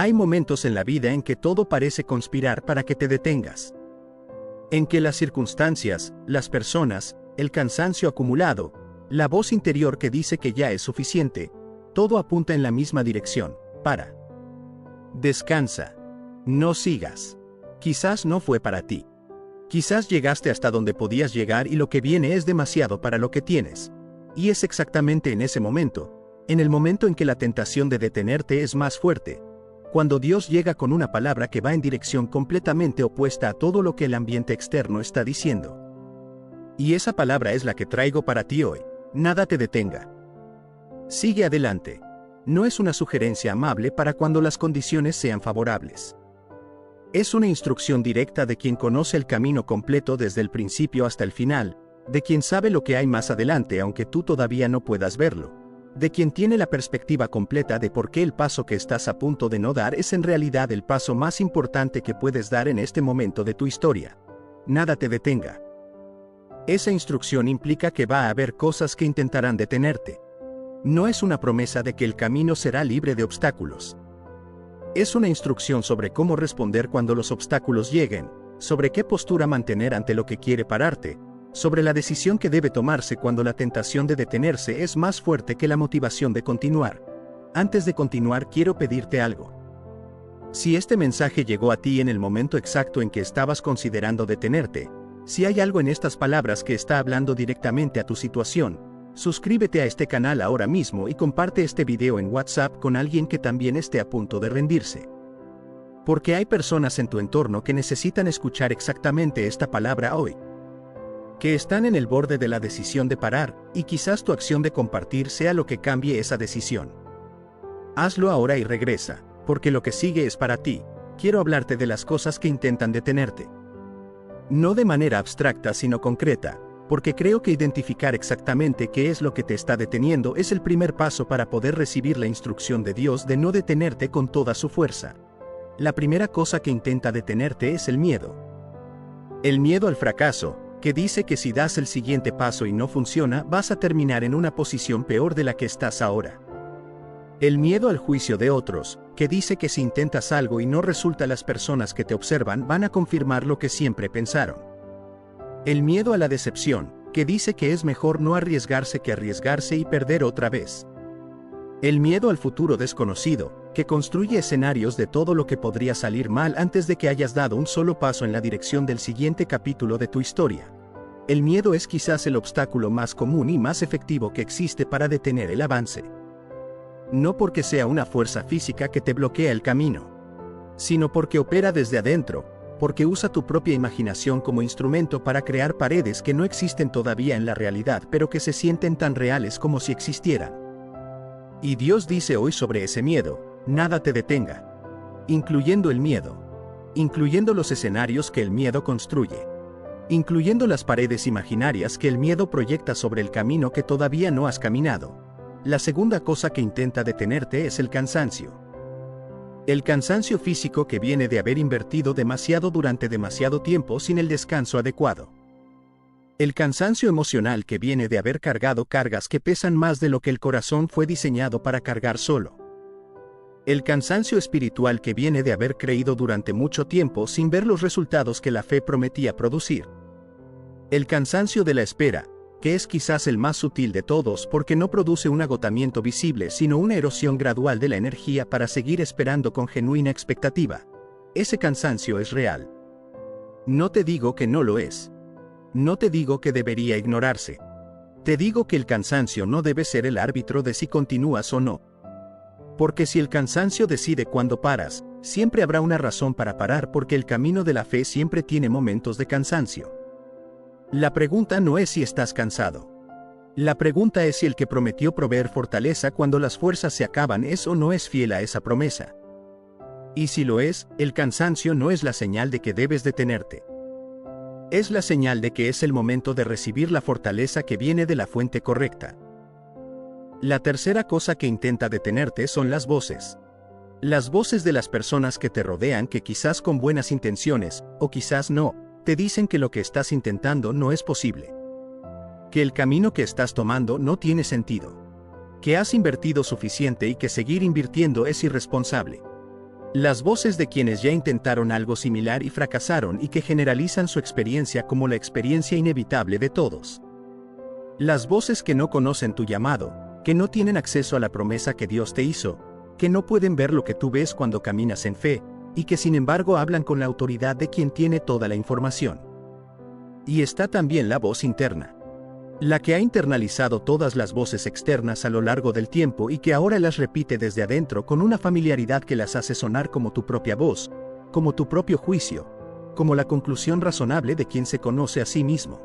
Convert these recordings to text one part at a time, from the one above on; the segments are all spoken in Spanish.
Hay momentos en la vida en que todo parece conspirar para que te detengas. En que las circunstancias, las personas, el cansancio acumulado, la voz interior que dice que ya es suficiente, todo apunta en la misma dirección. Para. Descansa. No sigas. Quizás no fue para ti. Quizás llegaste hasta donde podías llegar y lo que viene es demasiado para lo que tienes. Y es exactamente en ese momento, en el momento en que la tentación de detenerte es más fuerte, cuando Dios llega con una palabra que va en dirección completamente opuesta a todo lo que el ambiente externo está diciendo. Y esa palabra es la que traigo para ti hoy. Nada te detenga. Sigue adelante. No es una sugerencia amable para cuando las condiciones sean favorables. Es una instrucción directa de quien conoce el camino completo desde el principio hasta el final, de quien sabe lo que hay más adelante aunque tú todavía no puedas verlo, de quien tiene la perspectiva completa de por qué el paso que estás a punto de no dar es en realidad el paso más importante que puedes dar en este momento de tu historia. Nada te detenga. Esa instrucción implica que va a haber cosas que intentarán detenerte. No es una promesa de que el camino será libre de obstáculos. Es una instrucción sobre cómo responder cuando los obstáculos lleguen, sobre qué postura mantener ante lo que quiere pararte, sobre la decisión que debe tomarse cuando la tentación de detenerse es más fuerte que la motivación de continuar. Antes de continuar quiero pedirte algo. Si este mensaje llegó a ti en el momento exacto en que estabas considerando detenerte, si hay algo en estas palabras que está hablando directamente a tu situación, suscríbete a este canal ahora mismo y comparte este video en WhatsApp con alguien que también esté a punto de rendirse. Porque hay personas en tu entorno que necesitan escuchar exactamente esta palabra hoy. Que están en el borde de la decisión de parar, y quizás tu acción de compartir sea lo que cambie esa decisión. Hazlo ahora y regresa, porque lo que sigue es para ti. Quiero hablarte de las cosas que intentan detenerte. No de manera abstracta sino concreta, porque creo que identificar exactamente qué es lo que te está deteniendo es el primer paso para poder recibir la instrucción de Dios de no detenerte con toda su fuerza. La primera cosa que intenta detenerte es el miedo. El miedo al fracaso, que dice que si das el siguiente paso y no funciona, vas a terminar en una posición peor de la que estás ahora. El miedo al juicio de otros, que dice que si intentas algo y no resulta, las personas que te observan van a confirmar lo que siempre pensaron. El miedo a la decepción, que dice que es mejor no arriesgarse que arriesgarse y perder otra vez. El miedo al futuro desconocido, que construye escenarios de todo lo que podría salir mal antes de que hayas dado un solo paso en la dirección del siguiente capítulo de tu historia. El miedo es quizás el obstáculo más común y más efectivo que existe para detener el avance. No porque sea una fuerza física que te bloquea el camino, sino porque opera desde adentro, porque usa tu propia imaginación como instrumento para crear paredes que no existen todavía en la realidad pero que se sienten tan reales como si existieran. Y Dios dice hoy sobre ese miedo: nada te detenga. Incluyendo el miedo. Incluyendo los escenarios que el miedo construye. Incluyendo las paredes imaginarias que el miedo proyecta sobre el camino que todavía no has caminado. La segunda cosa que intenta detenerte es el cansancio. El cansancio físico que viene de haber invertido demasiado durante demasiado tiempo sin el descanso adecuado. El cansancio emocional que viene de haber cargado cargas que pesan más de lo que el corazón fue diseñado para cargar solo. El cansancio espiritual que viene de haber creído durante mucho tiempo sin ver los resultados que la fe prometía producir. El cansancio de la espera, que es quizás el más sutil de todos porque no produce un agotamiento visible sino una erosión gradual de la energía para seguir esperando con genuina expectativa. Ese cansancio es real. No te digo que no lo es. No te digo que debería ignorarse. Te digo que el cansancio no debe ser el árbitro de si continúas o no. Porque si el cansancio decide cuándo paras, siempre habrá una razón para parar porque el camino de la fe siempre tiene momentos de cansancio. La pregunta no es si estás cansado. La pregunta es si el que prometió proveer fortaleza cuando las fuerzas se acaban es o no es fiel a esa promesa. Y si lo es, el cansancio no es la señal de que debes detenerte. Es la señal de que es el momento de recibir la fortaleza que viene de la fuente correcta. La tercera cosa que intenta detenerte son las voces. Las voces de las personas que te rodean que quizás con buenas intenciones, o quizás no, te dicen que lo que estás intentando no es posible. Que el camino que estás tomando no tiene sentido. Que has invertido suficiente y que seguir invirtiendo es irresponsable. Las voces de quienes ya intentaron algo similar y fracasaron y que generalizan su experiencia como la experiencia inevitable de todos. Las voces que no conocen tu llamado, que no tienen acceso a la promesa que Dios te hizo, que no pueden ver lo que tú ves cuando caminas en fe, y que sin embargo hablan con la autoridad de quien tiene toda la información. Y está también la voz interna. La que ha internalizado todas las voces externas a lo largo del tiempo y que ahora las repite desde adentro con una familiaridad que las hace sonar como tu propia voz, como tu propio juicio, como la conclusión razonable de quien se conoce a sí mismo.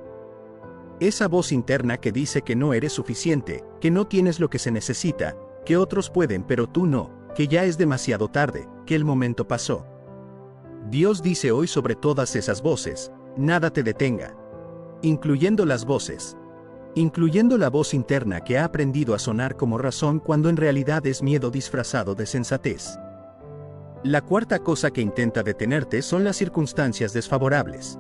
Esa voz interna que dice que no eres suficiente, que no tienes lo que se necesita, que otros pueden pero tú no, que ya es demasiado tarde, que el momento pasó. Dios dice hoy sobre todas esas voces, nada te detenga. Incluyendo las voces. Incluyendo la voz interna que ha aprendido a sonar como razón cuando en realidad es miedo disfrazado de sensatez. La cuarta cosa que intenta detenerte son las circunstancias desfavorables.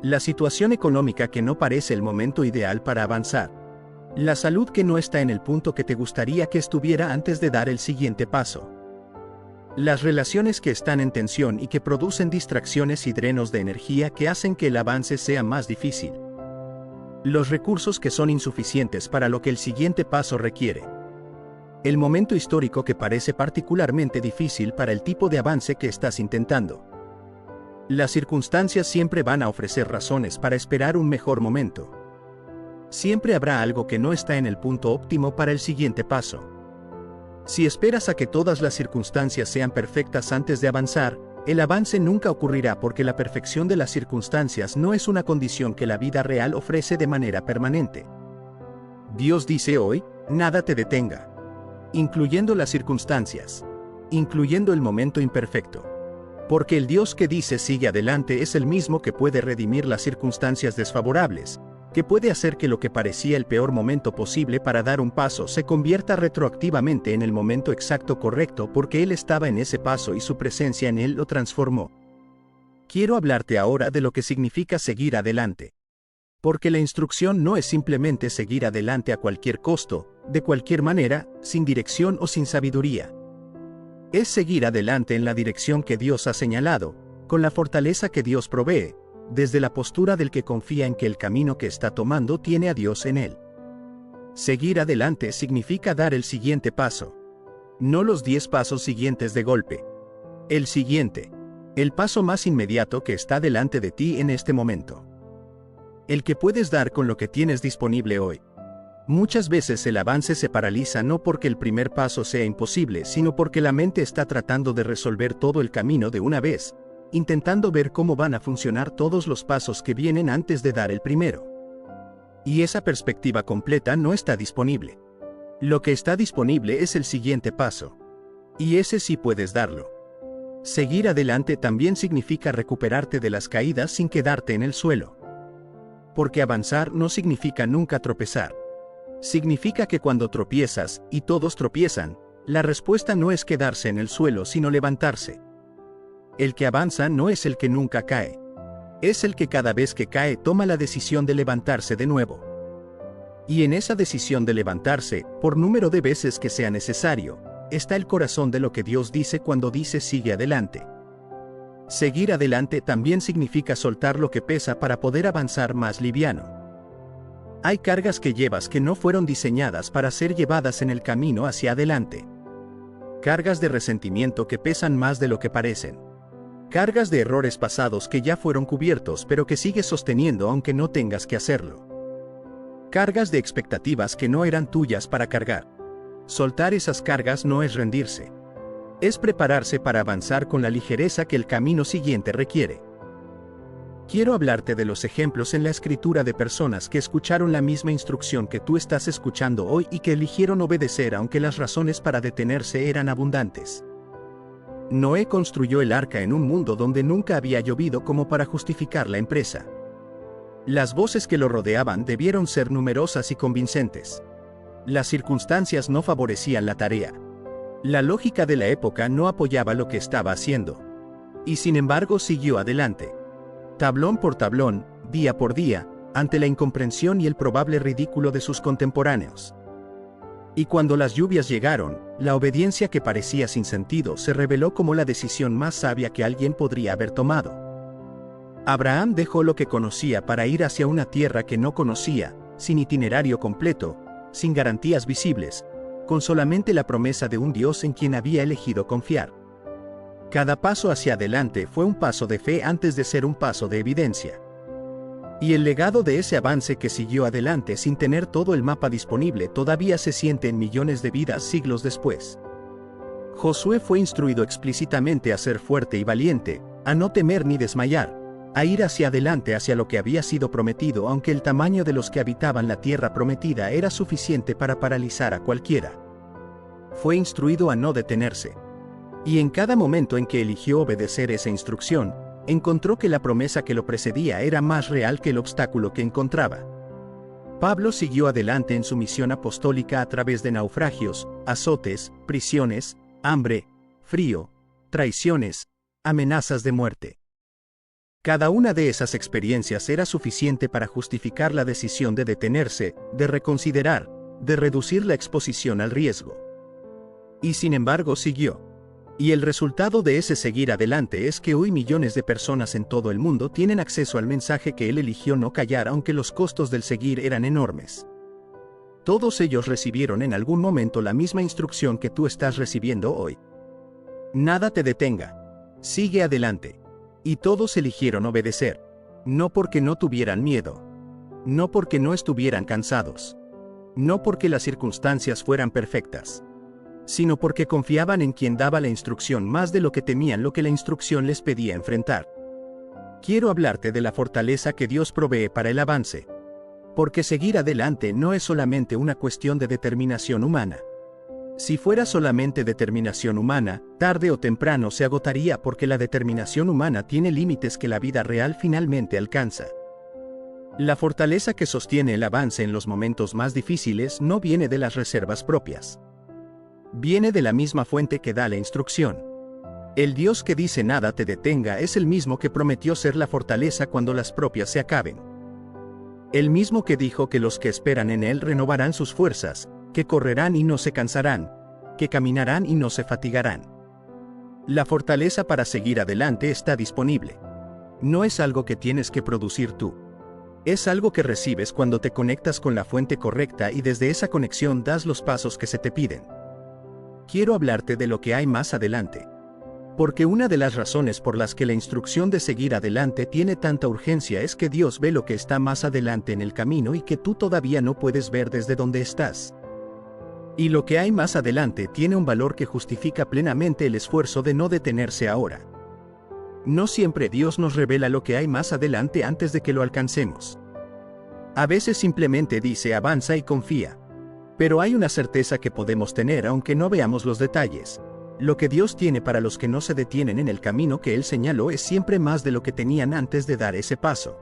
La situación económica que no parece el momento ideal para avanzar. La salud que no está en el punto que te gustaría que estuviera antes de dar el siguiente paso. Las relaciones que están en tensión y que producen distracciones y drenos de energía que hacen que el avance sea más difícil. Los recursos que son insuficientes para lo que el siguiente paso requiere. El momento histórico que parece particularmente difícil para el tipo de avance que estás intentando. Las circunstancias siempre van a ofrecer razones para esperar un mejor momento. Siempre habrá algo que no está en el punto óptimo para el siguiente paso. Si esperas a que todas las circunstancias sean perfectas antes de avanzar, el avance nunca ocurrirá porque la perfección de las circunstancias no es una condición que la vida real ofrece de manera permanente. Dios dice hoy, nada te detenga. Incluyendo las circunstancias. Incluyendo el momento imperfecto. Porque el Dios que dice sigue adelante es el mismo que puede redimir las circunstancias desfavorables, que puede hacer que lo que parecía el peor momento posible para dar un paso se convierta retroactivamente en el momento exacto correcto porque Él estaba en ese paso y su presencia en Él lo transformó. Quiero hablarte ahora de lo que significa seguir adelante. Porque la instrucción no es simplemente seguir adelante a cualquier costo, de cualquier manera, sin dirección o sin sabiduría. Es seguir adelante en la dirección que Dios ha señalado, con la fortaleza que Dios provee, desde la postura del que confía en que el camino que está tomando tiene a Dios en él. Seguir adelante significa dar el siguiente paso. No los 10 pasos siguientes de golpe. El siguiente. El paso más inmediato que está delante de ti en este momento. El que puedes dar con lo que tienes disponible hoy. Muchas veces el avance se paraliza no porque el primer paso sea imposible, sino porque la mente está tratando de resolver todo el camino de una vez, intentando ver cómo van a funcionar todos los pasos que vienen antes de dar el primero. Y esa perspectiva completa no está disponible. Lo que está disponible es el siguiente paso. Y ese sí puedes darlo. Seguir adelante también significa recuperarte de las caídas sin quedarte en el suelo. Porque avanzar no significa nunca tropezar. Significa que cuando tropiezas, y todos tropiezan, la respuesta no es quedarse en el suelo sino levantarse. El que avanza no es el que nunca cae. Es el que cada vez que cae toma la decisión de levantarse de nuevo. Y en esa decisión de levantarse, por número de veces que sea necesario, está el corazón de lo que Dios dice cuando dice sigue adelante. Seguir adelante también significa soltar lo que pesa para poder avanzar más liviano. Hay cargas que llevas que no fueron diseñadas para ser llevadas en el camino hacia adelante. Cargas de resentimiento que pesan más de lo que parecen. Cargas de errores pasados que ya fueron cubiertos pero que sigues sosteniendo aunque no tengas que hacerlo. Cargas de expectativas que no eran tuyas para cargar. Soltar esas cargas no es rendirse. Es prepararse para avanzar con la ligereza que el camino siguiente requiere. Quiero hablarte de los ejemplos en la escritura de personas que escucharon la misma instrucción que tú estás escuchando hoy y que eligieron obedecer aunque las razones para detenerse eran abundantes. Noé construyó el arca en un mundo donde nunca había llovido como para justificar la empresa. Las voces que lo rodeaban debieron ser numerosas y convincentes. Las circunstancias no favorecían la tarea. La lógica de la época no apoyaba lo que estaba haciendo. Y sin embargo siguió adelante. Tablón por tablón, día por día, ante la incomprensión y el probable ridículo de sus contemporáneos. Y cuando las lluvias llegaron, la obediencia que parecía sin sentido se reveló como la decisión más sabia que alguien podría haber tomado. Abraham dejó lo que conocía para ir hacia una tierra que no conocía, sin itinerario completo, sin garantías visibles, con solamente la promesa de un Dios en quien había elegido confiar. Cada paso hacia adelante fue un paso de fe antes de ser un paso de evidencia. Y el legado de ese avance que siguió adelante sin tener todo el mapa disponible todavía se siente en millones de vidas siglos después. Josué fue instruido explícitamente a ser fuerte y valiente, a no temer ni desmayar, a ir hacia adelante hacia lo que había sido prometido, aunque el tamaño de los que habitaban la tierra prometida era suficiente para paralizar a cualquiera. Fue instruido a no detenerse. Y en cada momento en que eligió obedecer esa instrucción, encontró que la promesa que lo precedía era más real que el obstáculo que encontraba. Pablo siguió adelante en su misión apostólica a través de naufragios, azotes, prisiones, hambre, frío, traiciones, amenazas de muerte. Cada una de esas experiencias era suficiente para justificar la decisión de detenerse, de reconsiderar, de reducir la exposición al riesgo. Y sin embargo siguió. Y el resultado de ese seguir adelante es que hoy millones de personas en todo el mundo tienen acceso al mensaje que él eligió no callar, aunque los costos del seguir eran enormes. Todos ellos recibieron en algún momento la misma instrucción que tú estás recibiendo hoy. Nada te detenga. Sigue adelante. Y todos eligieron obedecer. No porque no tuvieran miedo. No porque no estuvieran cansados. No porque las circunstancias fueran perfectas, sino porque confiaban en quien daba la instrucción más de lo que temían lo que la instrucción les pedía enfrentar. Quiero hablarte de la fortaleza que Dios provee para el avance. Porque seguir adelante no es solamente una cuestión de determinación humana. Si fuera solamente determinación humana, tarde o temprano se agotaría, porque la determinación humana tiene límites que la vida real finalmente alcanza. La fortaleza que sostiene el avance en los momentos más difíciles no viene de las reservas propias. Viene de la misma fuente que da la instrucción. El Dios que dice nada te detenga es el mismo que prometió ser la fortaleza cuando las propias se acaben. El mismo que dijo que los que esperan en Él renovarán sus fuerzas, que correrán y no se cansarán, que caminarán y no se fatigarán. La fortaleza para seguir adelante está disponible. No es algo que tienes que producir tú. Es algo que recibes cuando te conectas con la fuente correcta y desde esa conexión das los pasos que se te piden. Quiero hablarte de lo que hay más adelante. Porque una de las razones por las que la instrucción de seguir adelante tiene tanta urgencia es que Dios ve lo que está más adelante en el camino y que tú todavía no puedes ver desde donde estás. Y lo que hay más adelante tiene un valor que justifica plenamente el esfuerzo de no detenerse ahora. No siempre Dios nos revela lo que hay más adelante antes de que lo alcancemos. A veces simplemente dice avanza y confía. Pero hay una certeza que podemos tener aunque no veamos los detalles. Lo que Dios tiene para los que no se detienen en el camino que Él señaló es siempre más de lo que tenían antes de dar ese paso.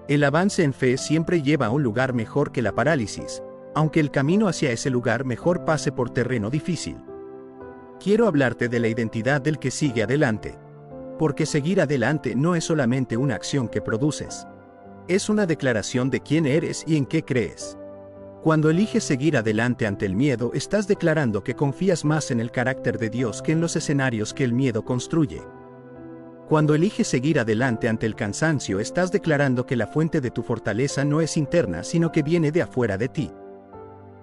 El avance en fe siempre lleva a un lugar mejor que la parálisis, aunque el camino hacia ese lugar mejor pase por terreno difícil. Quiero hablarte de la identidad del que sigue adelante. Porque seguir adelante no es solamente una acción que produces. Es una declaración de quién eres y en qué crees. Cuando eliges seguir adelante ante el miedo, estás declarando que confías más en el carácter de Dios que en los escenarios que el miedo construye. Cuando eliges seguir adelante ante el cansancio, estás declarando que la fuente de tu fortaleza no es interna, sino que viene de afuera de ti.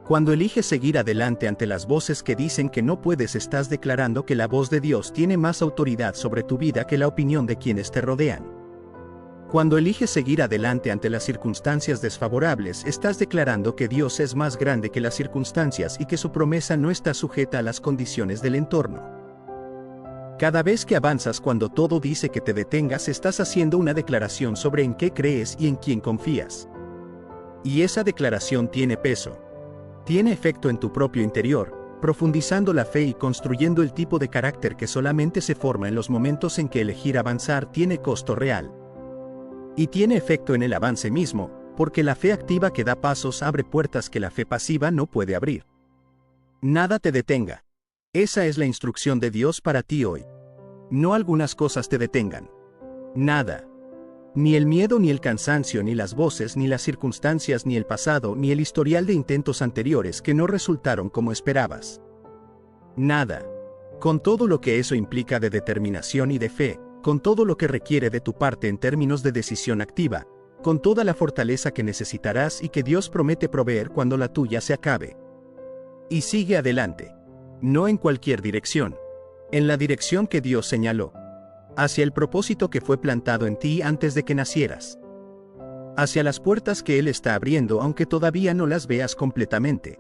Cuando eliges seguir adelante ante las voces que dicen que no puedes, estás declarando que la voz de Dios tiene más autoridad sobre tu vida que la opinión de quienes te rodean. Cuando eliges seguir adelante ante las circunstancias desfavorables, estás declarando que Dios es más grande que las circunstancias y que su promesa no está sujeta a las condiciones del entorno. Cada vez que avanzas cuando todo dice que te detengas, estás haciendo una declaración sobre en qué crees y en quién confías. Y esa declaración tiene peso. Tiene efecto en tu propio interior, profundizando la fe y construyendo el tipo de carácter que solamente se forma en los momentos en que elegir avanzar tiene costo real. Y tiene efecto en el avance mismo, porque la fe activa que da pasos abre puertas que la fe pasiva no puede abrir. Nada te detenga. Esa es la instrucción de Dios para ti hoy. No algunas cosas te detengan. Nada. Ni el miedo ni el cansancio ni las voces ni las circunstancias ni el pasado ni el historial de intentos anteriores que no resultaron como esperabas. Nada. Con todo lo que eso implica de determinación y de fe, con todo lo que requiere de tu parte en términos de decisión activa, con toda la fortaleza que necesitarás y que Dios promete proveer cuando la tuya se acabe. Y sigue adelante. No en cualquier dirección. En la dirección que Dios señaló. Hacia el propósito que fue plantado en ti antes de que nacieras. Hacia las puertas que Él está abriendo aunque todavía no las veas completamente.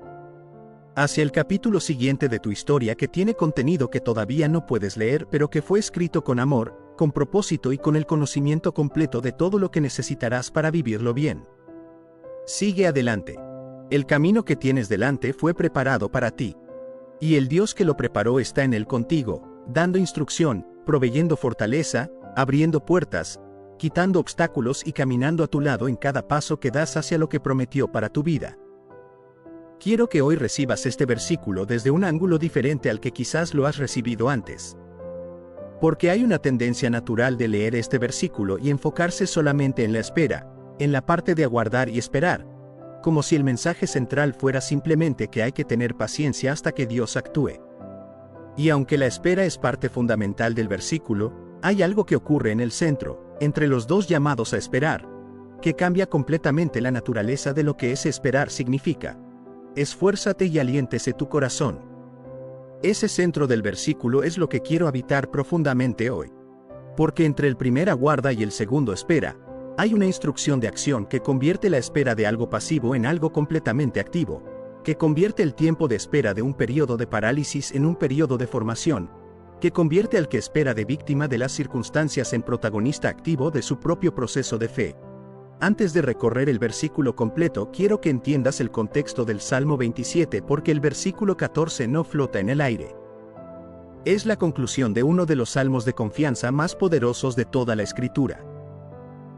Hacia el capítulo siguiente de tu historia que tiene contenido que todavía no puedes leer pero que fue escrito con amor, con propósito y con el conocimiento completo de todo lo que necesitarás para vivirlo bien. Sigue adelante. El camino que tienes delante fue preparado para ti. Y el Dios que lo preparó está en él contigo, dando instrucción, proveyendo fortaleza, abriendo puertas, quitando obstáculos y caminando a tu lado en cada paso que das hacia lo que prometió para tu vida. Quiero que hoy recibas este versículo desde un ángulo diferente al que quizás lo has recibido antes. Porque hay una tendencia natural de leer este versículo y enfocarse solamente en la espera, en la parte de aguardar y esperar, como si el mensaje central fuera simplemente que hay que tener paciencia hasta que Dios actúe. Y aunque la espera es parte fundamental del versículo, hay algo que ocurre en el centro, entre los dos llamados a esperar, que cambia completamente la naturaleza de lo que ese esperar significa. Esfuérzate y aliéntese tu corazón. Ese centro del versículo es lo que quiero habitar profundamente hoy. Porque entre el primer aguarda y el segundo espera, hay una instrucción de acción que convierte la espera de algo pasivo en algo completamente activo, que convierte el tiempo de espera de un periodo de parálisis en un periodo de formación, que convierte al que espera de víctima de las circunstancias en protagonista activo de su propio proceso de fe. Antes de recorrer el versículo completo, quiero que entiendas el contexto del Salmo 27 porque el versículo 14 no flota en el aire. Es la conclusión de uno de los salmos de confianza más poderosos de toda la Escritura.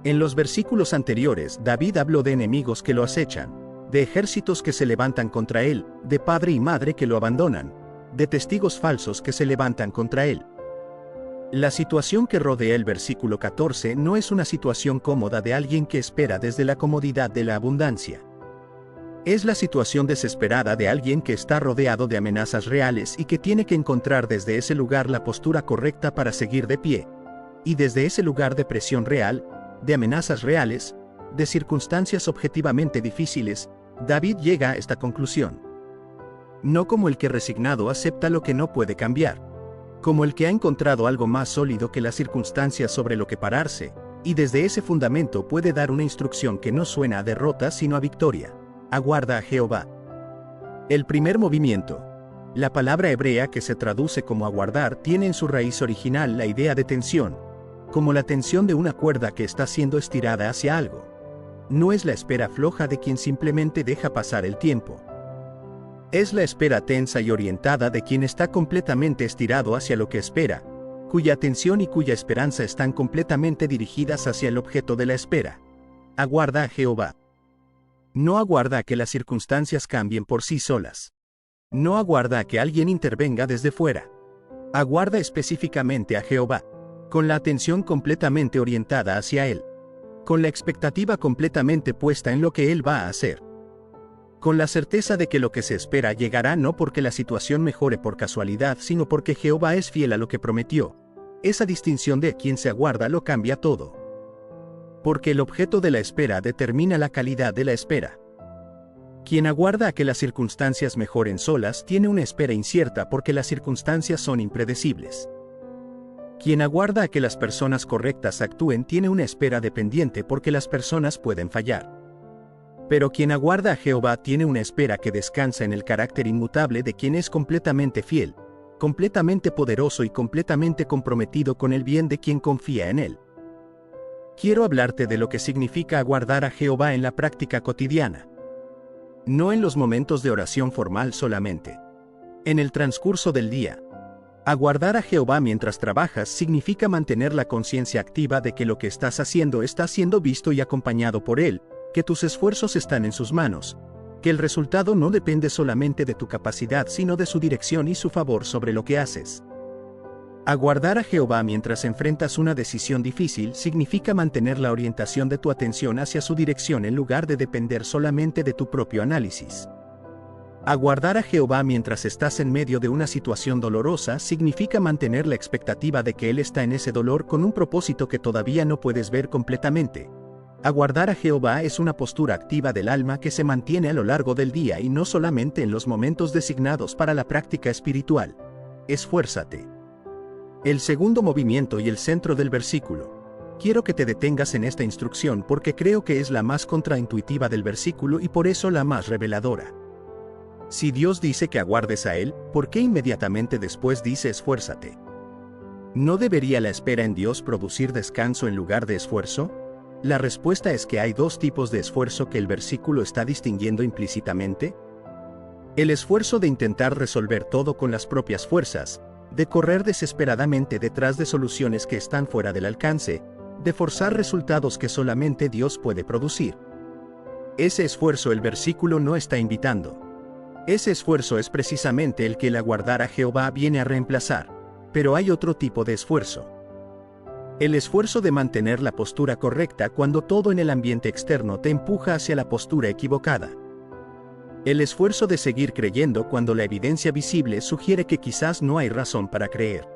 En los versículos anteriores, David habló de enemigos que lo acechan, de ejércitos que se levantan contra él, de padre y madre que lo abandonan, de testigos falsos que se levantan contra él. La situación que rodea el versículo 14 no es una situación cómoda de alguien que espera desde la comodidad de la abundancia. Es la situación desesperada de alguien que está rodeado de amenazas reales y que tiene que encontrar desde ese lugar la postura correcta para seguir de pie. Y desde ese lugar de presión real, de amenazas reales, de circunstancias objetivamente difíciles, David llega a esta conclusión. No como el que resignado acepta lo que no puede cambiar. Como el que ha encontrado algo más sólido que las circunstancias sobre lo que pararse, y desde ese fundamento puede dar una instrucción que no suena a derrota sino a victoria. Aguarda a Jehová. El primer movimiento. La palabra hebrea que se traduce como aguardar tiene en su raíz original la idea de tensión, como la tensión de una cuerda que está siendo estirada hacia algo. No es la espera floja de quien simplemente deja pasar el tiempo. Es la espera tensa y orientada de quien está completamente estirado hacia lo que espera, cuya atención y cuya esperanza están completamente dirigidas hacia el objeto de la espera. Aguarda a Jehová. No aguarda a que las circunstancias cambien por sí solas. No aguarda a que alguien intervenga desde fuera. Aguarda específicamente a Jehová, con la atención completamente orientada hacia Él, con la expectativa completamente puesta en lo que Él va a hacer. Con la certeza de que lo que se espera llegará no porque la situación mejore por casualidad, sino porque Jehová es fiel a lo que prometió. Esa distinción de quien se aguarda lo cambia todo. Porque el objeto de la espera determina la calidad de la espera. Quien aguarda a que las circunstancias mejoren solas tiene una espera incierta porque las circunstancias son impredecibles. Quien aguarda a que las personas correctas actúen tiene una espera dependiente porque las personas pueden fallar. Pero quien aguarda a Jehová tiene una espera que descansa en el carácter inmutable de quien es completamente fiel, completamente poderoso y completamente comprometido con el bien de quien confía en él. Quiero hablarte de lo que significa aguardar a Jehová en la práctica cotidiana. No en los momentos de oración formal solamente. En el transcurso del día. Aguardar a Jehová mientras trabajas significa mantener la conciencia activa de que lo que estás haciendo está siendo visto y acompañado por Él, que tus esfuerzos están en sus manos, que el resultado no depende solamente de tu capacidad sino de su dirección y su favor sobre lo que haces. Aguardar a Jehová mientras enfrentas una decisión difícil significa mantener la orientación de tu atención hacia su dirección en lugar de depender solamente de tu propio análisis. Aguardar a Jehová mientras estás en medio de una situación dolorosa significa mantener la expectativa de que Él está en ese dolor con un propósito que todavía no puedes ver completamente. Aguardar a Jehová es una postura activa del alma que se mantiene a lo largo del día y no solamente en los momentos designados para la práctica espiritual. Esfuérzate. El segundo movimiento y el centro del versículo. Quiero que te detengas en esta instrucción porque creo que es la más contraintuitiva del versículo y por eso la más reveladora. Si Dios dice que aguardes a Él, ¿por qué inmediatamente después dice esfuérzate? ¿No debería la espera en Dios producir descanso en lugar de esfuerzo? La respuesta es que hay dos tipos de esfuerzo que el versículo está distinguiendo implícitamente. El esfuerzo de intentar resolver todo con las propias fuerzas, de correr desesperadamente detrás de soluciones que están fuera del alcance, de forzar resultados que solamente Dios puede producir. Ese esfuerzo el versículo no está invitando. Ese esfuerzo es precisamente el que el aguardar a Jehová viene a reemplazar, pero hay otro tipo de esfuerzo. El esfuerzo de mantener la postura correcta cuando todo en el ambiente externo te empuja hacia la postura equivocada. El esfuerzo de seguir creyendo cuando la evidencia visible sugiere que quizás no hay razón para creer.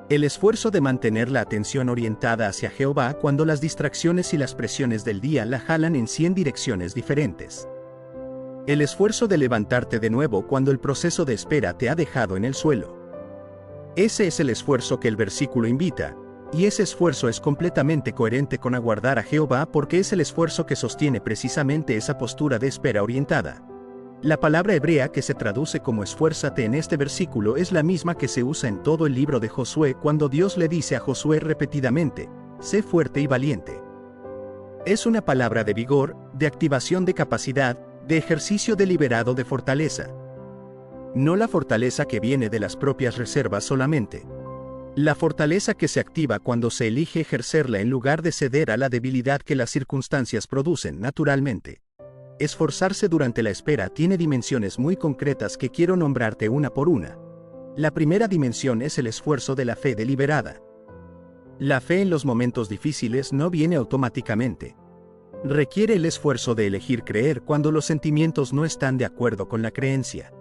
El esfuerzo de mantener la atención orientada hacia Jehová cuando las distracciones y las presiones del día la jalan en 100 direcciones diferentes. El esfuerzo de levantarte de nuevo cuando el proceso de espera te ha dejado en el suelo. Ese es el esfuerzo que el versículo invita, y ese esfuerzo es completamente coherente con aguardar a Jehová porque es el esfuerzo que sostiene precisamente esa postura de espera orientada. La palabra hebrea que se traduce como esfuérzate en este versículo es la misma que se usa en todo el libro de Josué cuando Dios le dice a Josué repetidamente, sé fuerte y valiente. Es una palabra de vigor, de activación de capacidad, de ejercicio deliberado de fortaleza. No la fortaleza que viene de las propias reservas solamente. La fortaleza que se activa cuando se elige ejercerla en lugar de ceder a la debilidad que las circunstancias producen naturalmente. Esforzarse durante la espera tiene dimensiones muy concretas que quiero nombrarte una por una. La primera dimensión es el esfuerzo de la fe deliberada. La fe en los momentos difíciles no viene automáticamente. Requiere el esfuerzo de elegir creer cuando los sentimientos no están de acuerdo con la creencia.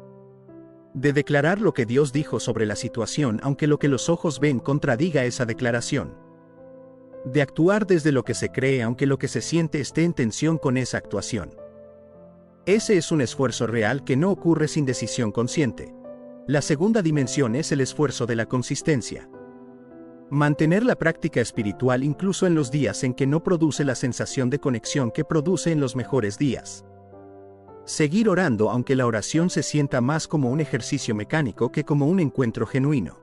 De declarar lo que Dios dijo sobre la situación aunque lo que los ojos ven contradiga esa declaración. De actuar desde lo que se cree aunque lo que se siente esté en tensión con esa actuación. Ese es un esfuerzo real que no ocurre sin decisión consciente. La segunda dimensión es el esfuerzo de la consistencia. Mantener la práctica espiritual incluso en los días en que no produce la sensación de conexión que produce en los mejores días. Seguir orando aunque la oración se sienta más como un ejercicio mecánico que como un encuentro genuino.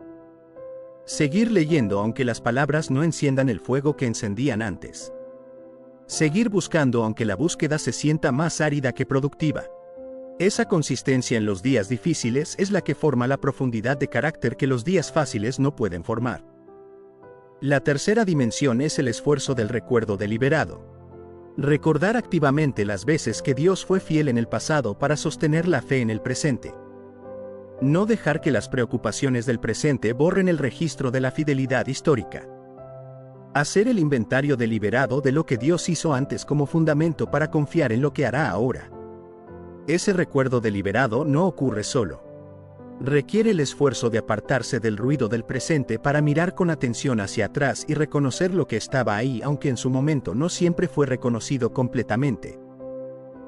Seguir leyendo aunque las palabras no enciendan el fuego que encendían antes. Seguir buscando aunque la búsqueda se sienta más árida que productiva. Esa consistencia en los días difíciles es la que forma la profundidad de carácter que los días fáciles no pueden formar. La tercera dimensión es el esfuerzo del recuerdo deliberado. Recordar activamente las veces que Dios fue fiel en el pasado para sostener la fe en el presente. No dejar que las preocupaciones del presente borren el registro de la fidelidad histórica. Hacer el inventario deliberado de lo que Dios hizo antes como fundamento para confiar en lo que hará ahora. Ese recuerdo deliberado no ocurre solo. Requiere el esfuerzo de apartarse del ruido del presente para mirar con atención hacia atrás y reconocer lo que estaba ahí aunque en su momento no siempre fue reconocido completamente.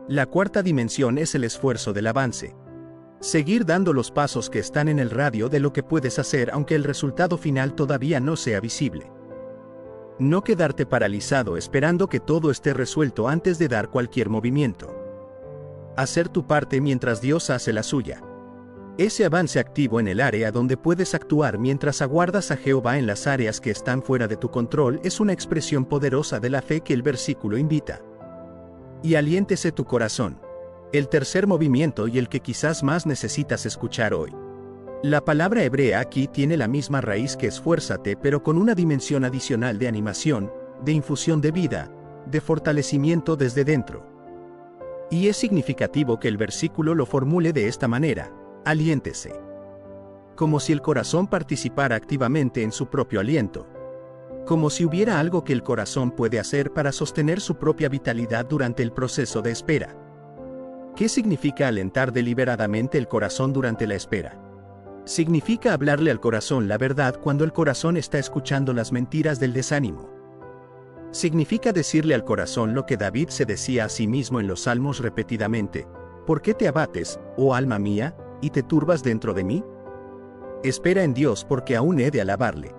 La cuarta dimensión es el esfuerzo del avance. Seguir dando los pasos que están en el radio de lo que puedes hacer aunque el resultado final todavía no sea visible. No quedarte paralizado esperando que todo esté resuelto antes de dar cualquier movimiento. Hacer tu parte mientras Dios hace la suya. Ese avance activo en el área donde puedes actuar mientras aguardas a Jehová en las áreas que están fuera de tu control es una expresión poderosa de la fe que el versículo invita. Y aliéntese tu corazón. El tercer movimiento y el que quizás más necesitas escuchar hoy. La palabra hebrea aquí tiene la misma raíz que esfuérzate pero con una dimensión adicional de animación, de infusión de vida, de fortalecimiento desde dentro. Y es significativo que el versículo lo formule de esta manera. Aliéntese. como si el corazón participara activamente en su propio aliento. Como si hubiera algo que el corazón puede hacer para sostener su propia vitalidad durante el proceso de espera. ¿Qué significa alentar deliberadamente el corazón durante la espera? Significa hablarle al corazón la verdad cuando el corazón está escuchando las mentiras del desánimo. Significa decirle al corazón lo que David se decía a sí mismo en los Salmos repetidamente: ¿por qué te abates, oh alma mía, y te turbas dentro de mí? Espera en Dios porque aún he de alabarle.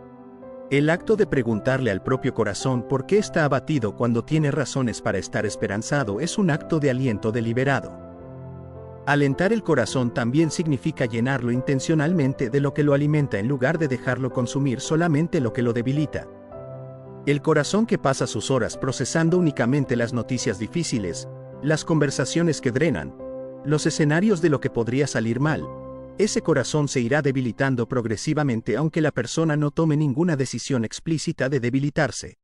El acto de preguntarle al propio corazón por qué está abatido cuando tiene razones para estar esperanzado es un acto de aliento deliberado. Alentar el corazón también significa llenarlo intencionalmente de lo que lo alimenta en lugar de dejarlo consumir solamente lo que lo debilita. El corazón que pasa sus horas procesando únicamente las noticias difíciles, las conversaciones que drenan, los escenarios de lo que podría salir mal, ese corazón se irá debilitando progresivamente aunque la persona no tome ninguna decisión explícita de debilitarse.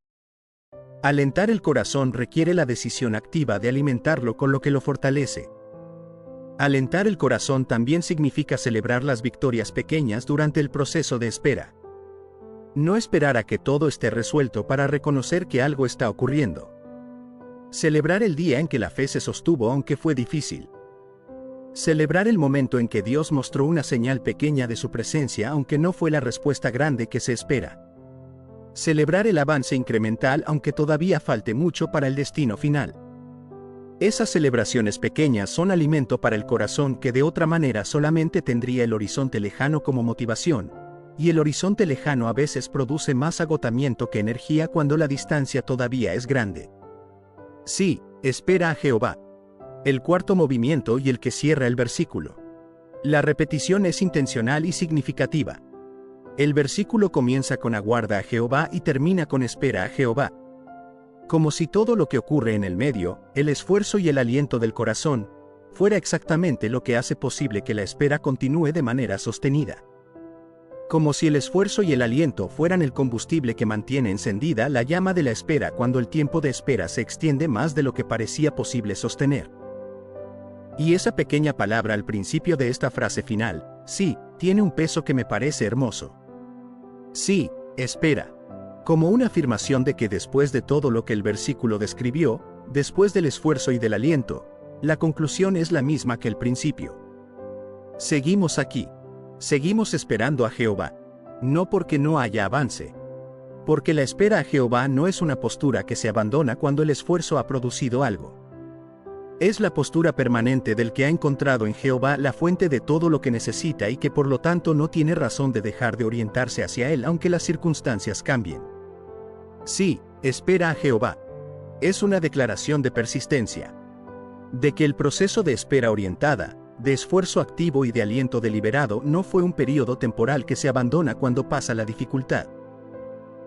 Alentar el corazón requiere la decisión activa de alimentarlo con lo que lo fortalece. Alentar el corazón también significa celebrar las victorias pequeñas durante el proceso de espera. No esperar a que todo esté resuelto para reconocer que algo está ocurriendo. Celebrar el día en que la fe se sostuvo aunque fue difícil. Celebrar el momento en que Dios mostró una señal pequeña de su presencia aunque no fue la respuesta grande que se espera. Celebrar el avance incremental aunque todavía falte mucho para el destino final. Esas celebraciones pequeñas son alimento para el corazón que de otra manera solamente tendría el horizonte lejano como motivación, y el horizonte lejano a veces produce más agotamiento que energía cuando la distancia todavía es grande. Sí, espera a Jehová. El cuarto movimiento y el que cierra el versículo. La repetición es intencional y significativa. El versículo comienza con aguarda a Jehová y termina con espera a Jehová. Como si todo lo que ocurre en el medio, el esfuerzo y el aliento del corazón, fuera exactamente lo que hace posible que la espera continúe de manera sostenida. Como si el esfuerzo y el aliento fueran el combustible que mantiene encendida la llama de la espera cuando el tiempo de espera se extiende más de lo que parecía posible sostener. Y esa pequeña palabra al principio de esta frase final, sí, tiene un peso que me parece hermoso. Sí, espera. Como una afirmación de que después de todo lo que el versículo describió, después del esfuerzo y del aliento, la conclusión es la misma que el principio. Seguimos aquí. Seguimos esperando a Jehová. No porque no haya avance. Porque la espera a Jehová no es una postura que se abandona cuando el esfuerzo ha producido algo. Es la postura permanente del que ha encontrado en Jehová la fuente de todo lo que necesita y que por lo tanto no tiene razón de dejar de orientarse hacia él aunque las circunstancias cambien. Sí, espera a Jehová. Es una declaración de persistencia. De que el proceso de espera orientada, de esfuerzo activo y de aliento deliberado no fue un período temporal que se abandona cuando pasa la dificultad.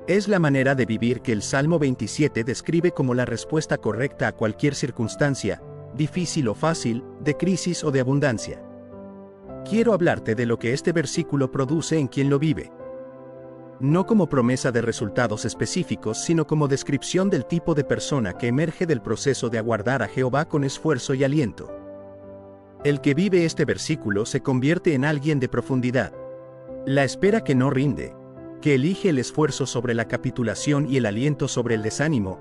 Es la manera de vivir que el Salmo 27 describe como la respuesta correcta a cualquier circunstancia, difícil o fácil, de crisis o de abundancia. Quiero hablarte de lo que este versículo produce en quien lo vive. No como promesa de resultados específicos, sino como descripción del tipo de persona que emerge del proceso de aguardar a Jehová con esfuerzo y aliento. El que vive este versículo se convierte en alguien de profundidad. La espera que no rinde, que elige el esfuerzo sobre la capitulación y el aliento sobre el desánimo,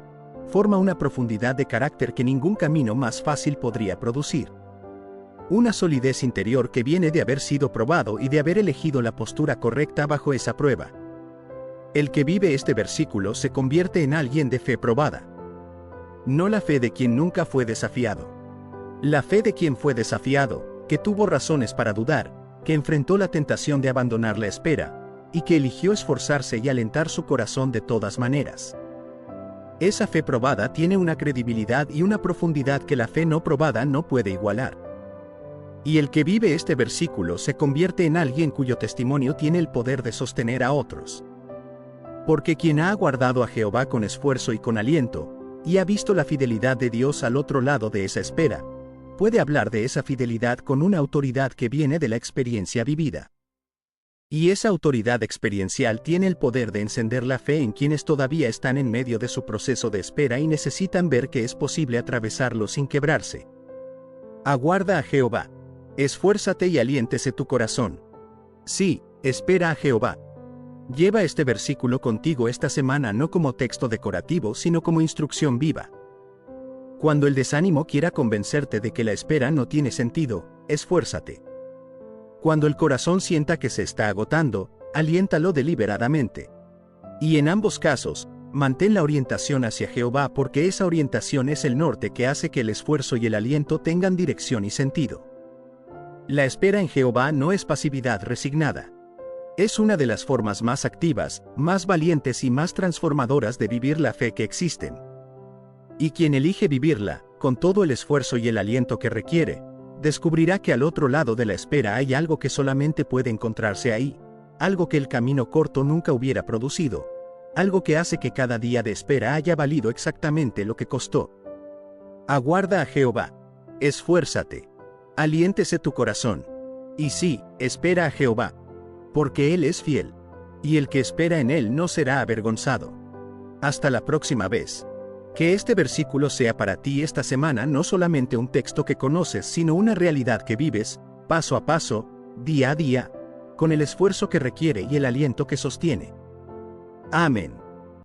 forma una profundidad de carácter que ningún camino más fácil podría producir. Una solidez interior que viene de haber sido probado y de haber elegido la postura correcta bajo esa prueba. El que vive este versículo se convierte en alguien de fe probada. No la fe de quien nunca fue desafiado. La fe de quien fue desafiado, que tuvo razones para dudar, que enfrentó la tentación de abandonar la espera, y que eligió esforzarse y alentar su corazón de todas maneras. Esa fe probada tiene una credibilidad y una profundidad que la fe no probada no puede igualar. Y el que vive este versículo se convierte en alguien cuyo testimonio tiene el poder de sostener a otros. Porque quien ha aguardado a Jehová con esfuerzo y con aliento, y ha visto la fidelidad de Dios al otro lado de esa espera, puede hablar de esa fidelidad con una autoridad que viene de la experiencia vivida. Y esa autoridad experiencial tiene el poder de encender la fe en quienes todavía están en medio de su proceso de espera y necesitan ver que es posible atravesarlo sin quebrarse. Aguarda a Jehová. Esfuérzate y aliéntese tu corazón. Sí, Espera a Jehová. Lleva este versículo contigo esta semana no como texto decorativo sino como instrucción viva. Cuando el desánimo quiera convencerte de que la espera no tiene sentido, esfuérzate. Cuando el corazón sienta que se está agotando, aliéntalo deliberadamente. Y en ambos casos, mantén la orientación hacia Jehová porque esa orientación es el norte que hace que el esfuerzo y el aliento tengan dirección y sentido. La espera en Jehová no es pasividad resignada. Es una de las formas más activas, más valientes y más transformadoras de vivir la fe que existen. Y quien elige vivirla, con todo el esfuerzo y el aliento que requiere, descubrirá que al otro lado de la espera hay algo que solamente puede encontrarse ahí, algo que el camino corto nunca hubiera producido, algo que hace que cada día de espera haya valido exactamente lo que costó. Aguarda a Jehová. Esfuérzate. Aliéntese tu corazón. Y sí, espera a Jehová. Porque Él es fiel. Y el que espera en Él no será avergonzado. Hasta la próxima vez. Que este versículo sea para ti esta semana no solamente un texto que conoces, sino una realidad que vives, paso a paso, día a día, con el esfuerzo que requiere y el aliento que sostiene. Amén.